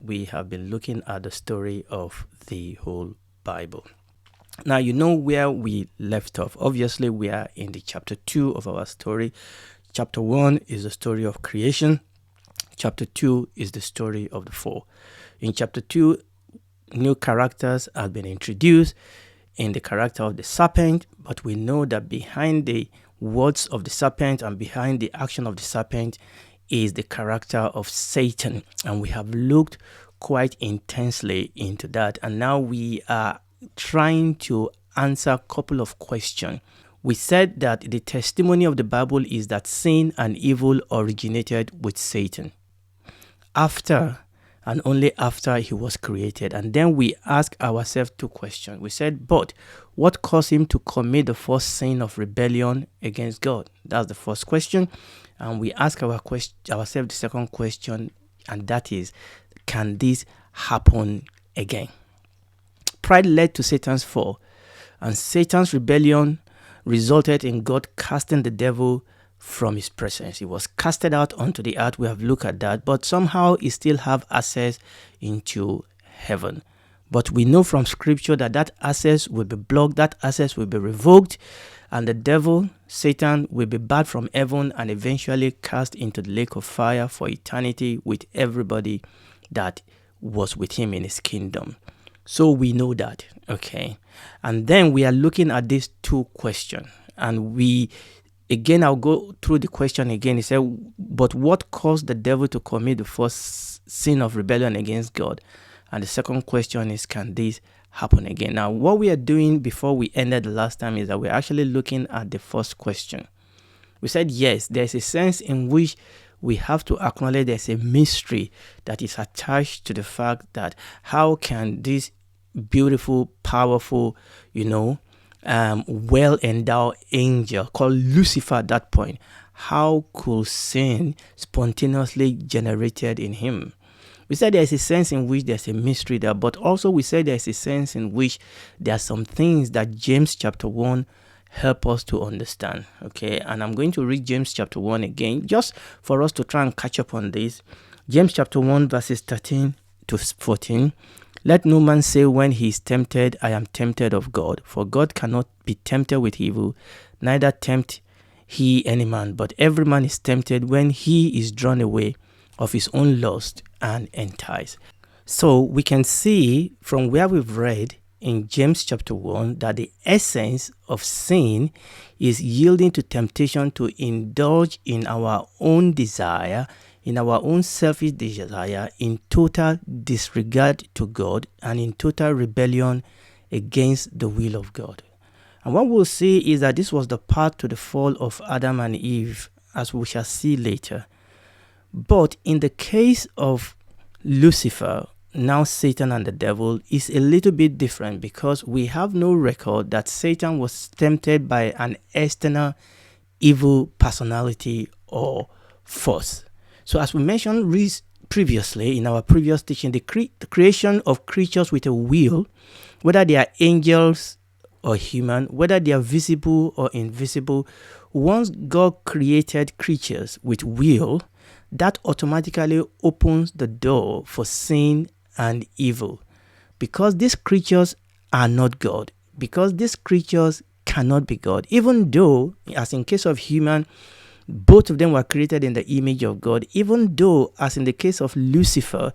we have been looking at the story of the whole Bible. Now, you know where we left off. Obviously, we are in the chapter 2 of our story. Chapter 1 is the story of creation. Chapter 2 is the story of the fall. In chapter 2, new characters have been introduced in the character of the serpent, but we know that behind the words of the serpent and behind the action of the serpent is the character of Satan. And we have looked quite intensely into that. And now we are trying to answer a couple of questions. We said that the testimony of the Bible is that sin and evil originated with Satan after and only after he was created. And then we ask ourselves two questions. We said, but what caused him to commit the first sin of rebellion against God? That's the first question. And we ask ourselves the second question, and that is, can this happen again? Pride led to Satan's fall, and Satan's rebellion resulted in God casting the devil from his presence. He was casted out onto the earth. We have looked at that, but somehow he still have access into heaven. But we know from scripture that access will be blocked, that access will be revoked, and the devil, Satan, will be barred from heaven and eventually cast into the lake of fire for eternity with everybody that was with him in his kingdom. So we know that, okay? And then we are looking at these two questions. And again, I'll go through the question again. He said, but what caused the devil to commit the first sin of rebellion against God? And the second question is, can this happen again? Now, what we are doing before we ended the last time is that we're actually looking at the first question. We said, yes, there's a sense in which we have to acknowledge there's a mystery that is attached to the fact that how can this beautiful, powerful, well-endowed angel called Lucifer at that point, how could sin spontaneously generated in him? We said there's a sense in which there's a mystery there, but also we said there's a sense in which there are some things that James chapter 1 help us to understand, okay? And I'm going to read James chapter 1 again, just for us to try and catch up on this. James chapter 1 verses 13 to 14. Let no man say when he is tempted, I am tempted of God. For God cannot be tempted with evil, neither tempt he any man. But every man is tempted when he is drawn away of his own lust and enticed. So we can see from where we've read in James chapter 1 that the essence of sin is yielding to temptation to indulge in our own desire, in our own selfish desire, in total disregard to God and in total rebellion against the will of God. And what we'll see is that this was the path to the fall of Adam and Eve, as we shall see later. But in the case of Lucifer, now Satan and the devil, is a little bit different because we have no record that Satan was tempted by an external evil personality or force. So as we mentioned previously in our previous teaching, the creation of creatures with a will, whether they are angels or human, whether they are visible or invisible, once God created creatures with will, that automatically opens the door for sin and evil. Because these creatures are not God, because these creatures cannot be God, even though, as in case of human, both of them were created in the image of God, even though, as in the case of Lucifer,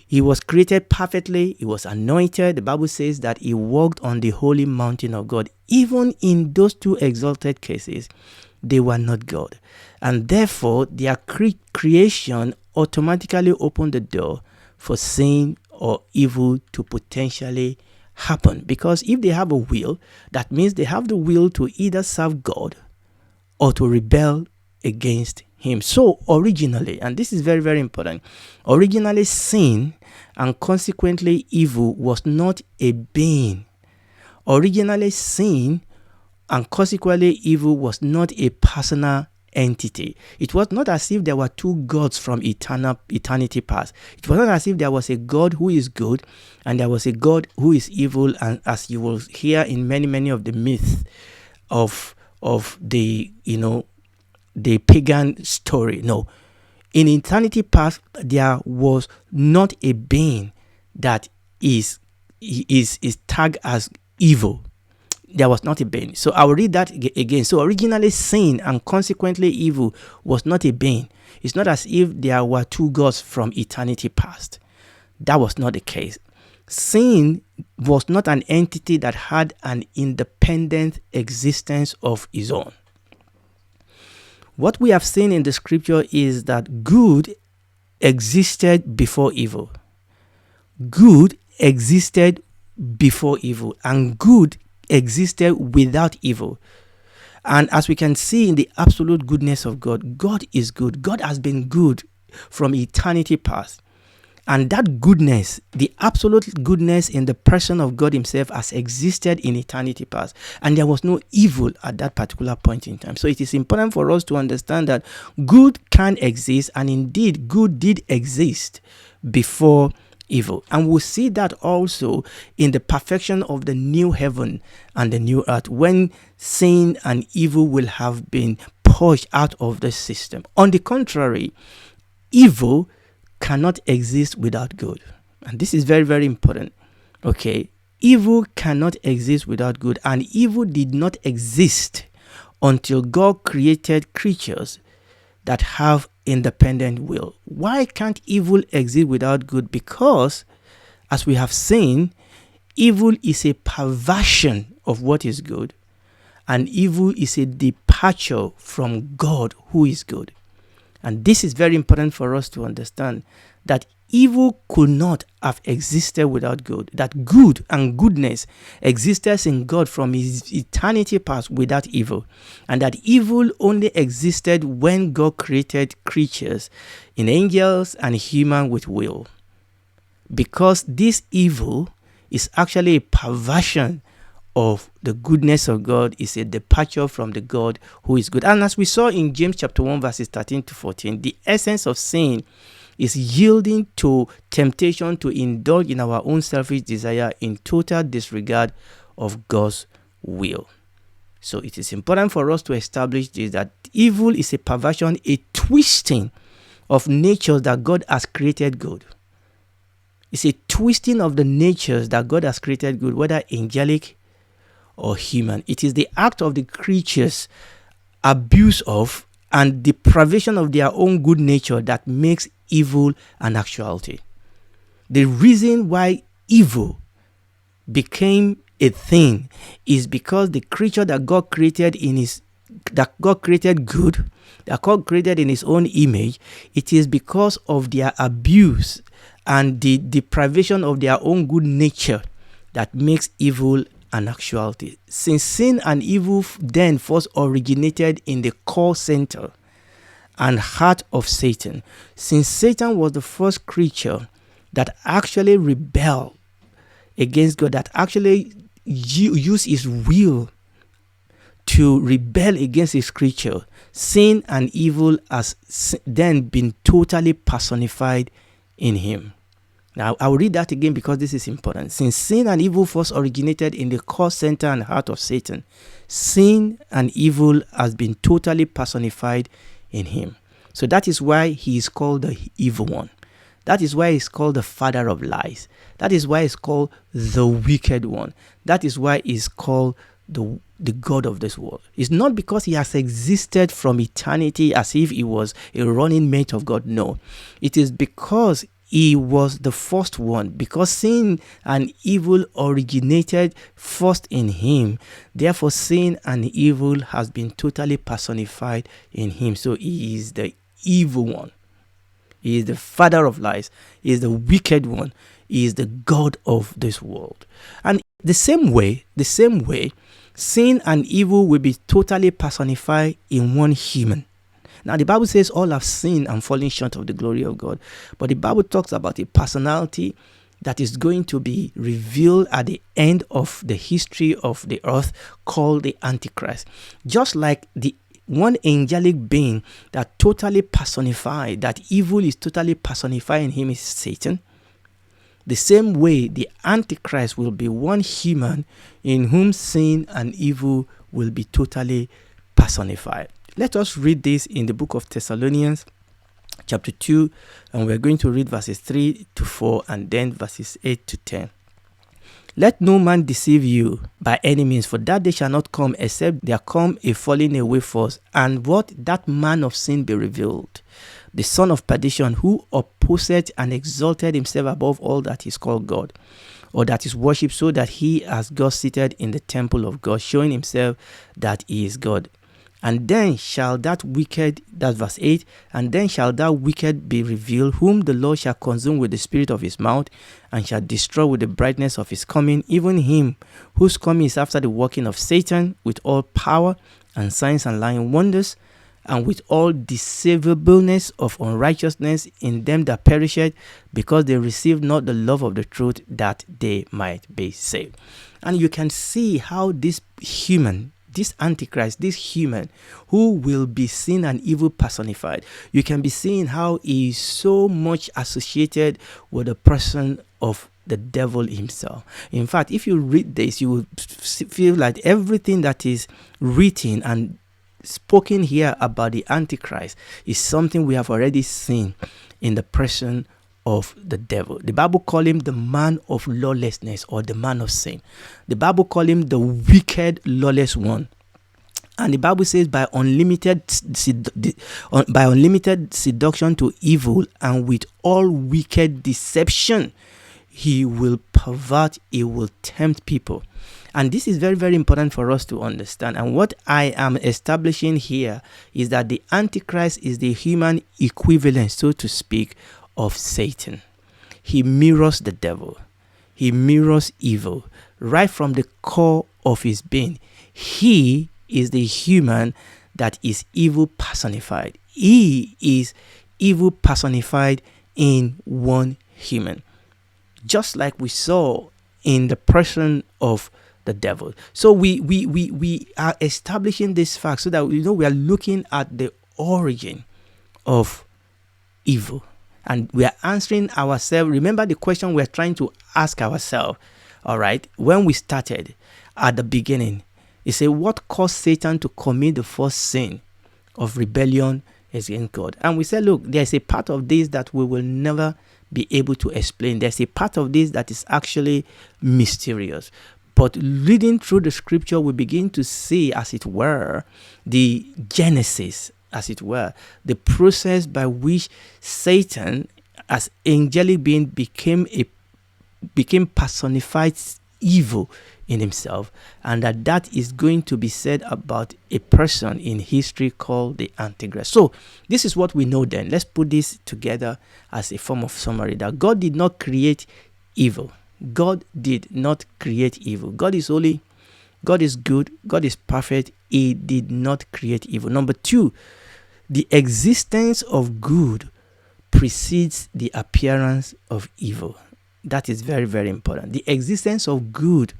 he was created perfectly, he was anointed. The Bible says that he walked on the holy mountain of God. Even in those two exalted cases, they were not God. And therefore, their creation automatically opened the door for sin or evil to potentially happen. Because if they have a will, that means they have the will to either serve God or to rebel against him. So originally, and this is very, very important, originally sin and consequently evil was not a being. Originally sin and consequently evil was not a personal entity. It was not as if there were two gods from eternity past. It was not as if there was a God who is good and there was a God who is evil, and as you will hear in many of the myths of the the pagan story. No, In eternity past, there was not a being that is tagged as evil. There was not a being. So I will read that again. So originally sin and consequently evil was not a being. It's not as if there were two gods from eternity past. That was not the case. Sin was not an entity that had an independent existence of its own. What we have seen in the scripture is that good existed before evil. Good existed before evil, and good existed without evil. And as we can see in the absolute goodness of God, God is good. God has been good from eternity past. And that goodness, the absolute goodness in the person of God himself, has existed in eternity past. And there was no evil at that particular point in time. So it is important for us to understand that good can exist, and indeed good did exist before evil. And we'll see that also in the perfection of the new heaven and the new earth, when sin and evil will have been purged out of the system. On the contrary, evil cannot exist without good. And this is very, very important. Okay, evil cannot exist without good, and evil did not exist until God created creatures that have independent will. Why can't evil exist without good? Because, as we have seen, evil is a perversion of what is good, and evil is a departure from God, who is good. And this is very important for us to understand, that evil could not have existed without good. That good and goodness existed in God from his eternity past without evil. And that evil only existed when God created creatures, in angels and human with will. Because this evil is actually a perversion of the goodness of God, is a departure from the God who is good. And as we saw in James chapter 1 verses 13 to 14, the essence of sin is yielding to temptation to indulge in our own selfish desire in total disregard of God's will. So it is important for us to establish this, that evil is a perversion, a twisting of natures that God has created good. It's a twisting of the natures that God has created good, whether angelic or human. It is the act of the creatures' abuse of and deprivation of their own good nature that makes evil an actuality. The reason why evil became a thing is because the creature that God created that God created good, that God created in his own image, it is because of their abuse and the deprivation of their own good nature that makes evil an actuality. Since sin and evil then first originated in the core center and heart of Satan, since Satan was the first creature that actually rebelled against God, that actually used his will to rebel against his creature, sin and evil has then been totally personified in him. Now, I will read that again because this is important. Since sin and evil first originated in the core center and heart of Satan, sin and evil has been totally personified in him. So that is why he is called the evil one. That is why he's called the father of lies. That is why he's called the wicked one. That is why he's called the God of this world. It's not because he has existed from eternity as if he was a running mate of God. No, it is because he was the first one, because sin and evil originated first in him. Therefore, sin and evil has been totally personified in him. So he is the evil one. He is the father of lies. He is the wicked one. He is the God of this world. And the same way, sin and evil will be totally personified in one human. Now, the Bible says all have sinned and fallen short of the glory of God. But the Bible talks about a personality that is going to be revealed at the end of the history of the earth, called the Antichrist. Just like the one angelic being that totally personified, that evil is totally personified in him, is Satan. The same way, the Antichrist will be one human in whom sin and evil will be totally personified. Let us read this in the book of Thessalonians, chapter 2, and we're going to read verses 3 to 4 and then verses 8 to 10. Let no man deceive you by any means, for that day shall not come except there come a falling away first, and what that man of sin be revealed, the son of perdition, who opposeth and exalted himself above all that is called God, or that is worshipped, so that he has God seated in the temple of God, showing himself that he is God. And then shall that wicked, that's verse 8, and then shall that wicked be revealed, whom the Lord shall consume with the spirit of his mouth, and shall destroy with the brightness of his coming, even him whose coming is after the working of Satan, with all power and signs and lying wonders, and with all deceivableness of unrighteousness in them that perisheth, because they received not the love of the truth, that they might be saved. And you can see how this human, this Antichrist, this human who will be sin and evil personified, you can be seeing how he is so much associated with the person of the devil himself. In fact, if you read this, you will feel like everything that is written and spoken here about the Antichrist is something we have already seen in the person of the devil. The Bible call him the man of lawlessness, or the man of sin. The Bible call him the wicked, lawless one. And the Bible says by unlimited seduction to evil, and with all wicked deception, he will pervert, he will tempt people. And this is very, very important for us to understand. And what I am establishing here is that the Antichrist is the human equivalent, so to speak, of Satan. He mirrors the devil. He mirrors evil right from the core of his being. He is the human that is evil personified. He is evil personified in one human, just like we saw in the person of the devil. So we are establishing this fact so that we are looking at the origin of evil. And we are answering ourselves. Remember the question we're trying to ask ourselves, all right, when we started at the beginning. It said, what caused Satan to commit the first sin of rebellion against God? And we said, look, there's a part of this that we will never be able to explain. There's a part of this that is actually mysterious. But reading through the scripture, we begin to see, as it were, the genesis, as it were, the process by which Satan, as angelic being, became personified evil in himself, and that is going to be said about a person in history called the Antichrist. So this is what we know then. Let's put this together as a form of summary, that God did not create evil. God did not create evil. God is holy. God is good. God is perfect. He did not create evil. Number two, the existence of good precedes the appearance of evil. That is very, very important. The existence of good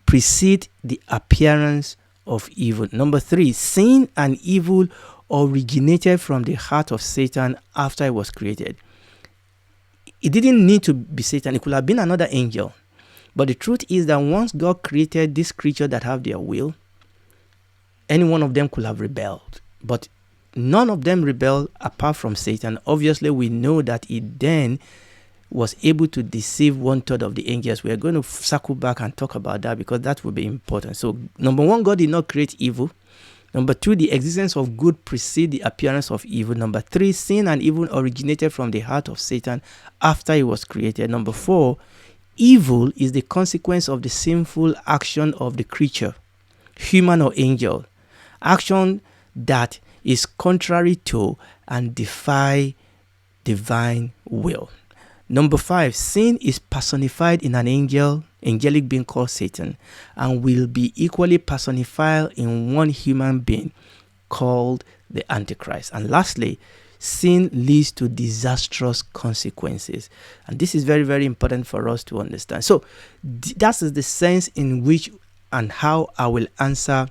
precedes the appearance of evil. Number three, sin and evil originated from the heart of Satan after it was created. It didn't need to be Satan. It could have been another angel. But the truth is that once God created this creature that have their will, any one of them could have rebelled. But none of them rebelled apart from Satan. Obviously, we know that he then was able to deceive 1/3 of the angels. We are going to circle back and talk about that because that will be important. So, number one, God did not create evil. Number two, the existence of good precedes the appearance of evil. Number three, sin and evil originated from the heart of Satan after he was created. Number four, evil is the consequence of the sinful action of the creature, human or angel. Action that is contrary to and defy divine will. Number five, sin is personified in an angelic being called Satan, and will be equally personified in one human being called the Antichrist. And lastly, sin leads to disastrous consequences. And this is very, very important for us to understand. So that is the sense in which and how I will answer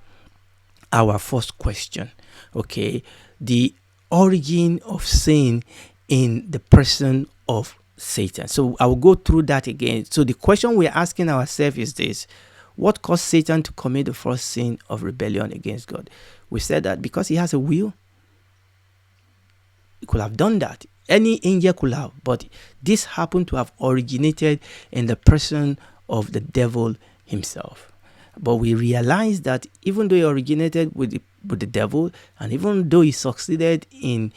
our first question. Okay, the origin of sin in the person of Satan. So I will go through that again. So the question we're asking ourselves is this: what caused Satan to commit the first sin of rebellion against God? We said that because he has a will. It could have done that. Any angel could have, but this happened to have originated in the person of the devil himself. But we realize that even though he originated with the devil, and even though he succeeded in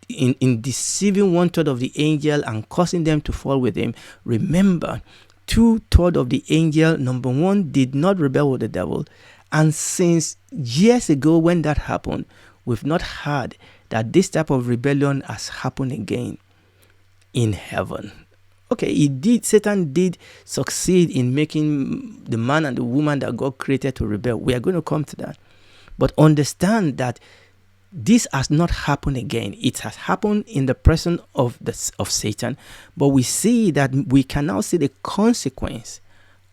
deceiving 1/3 of the angel and causing them to fall with him, remember, 2/3 of the angel, number one, did not rebel with the devil. And since years ago when that happened, we've not heard that this type of rebellion has happened again in heaven. Okay, Satan did succeed in making the man and the woman that God created to rebel. We are going to come to that. But understand that this has not happened again. It has happened in the presence of Satan. But we see that we can now see the consequence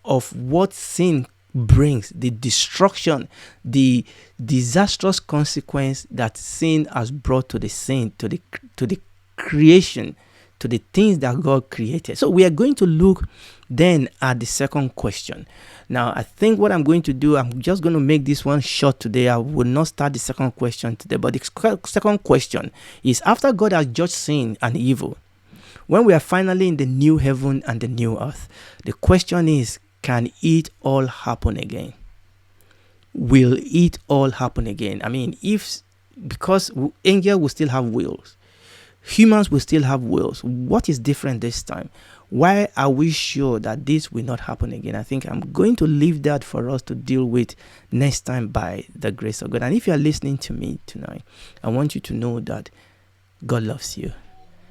of what sin brings, the destruction, the disastrous consequence that sin has brought to the saint, to the creation, to the things that God created. So we are going to look then at the second question. Now, I think what I'm going to do, I'm just going to make this one short today. I will not start the second question today. But the second question is, after God has judged sin and evil, when we are finally in the new heaven and the new earth, the question is, can it all happen again? Will it all happen again? I mean, because angels will still have wills, humans will still have wills. What is different this time? Why are we sure that this will not happen again? I think I'm going to leave that for us to deal with next time by the grace of God. And if you are listening to me tonight, I want you to know that God loves you.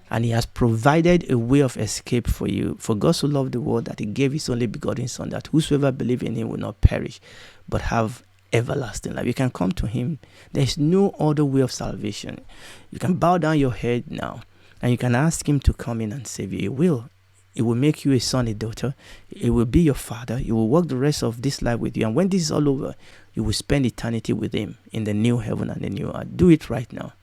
And he has provided a way of escape for you. For God so loved the world that he gave his only begotten Son, that whosoever believes in him will not perish, but have everlasting life. You can come to him. There is no other way of salvation. You can bow down your head now, and you can ask him to come in and save you. He will. It will make you a son, a daughter. It will be your father. He will walk the rest of this life with you. And when this is all over, you will spend eternity with him in the new heaven and the new earth. Do it right now.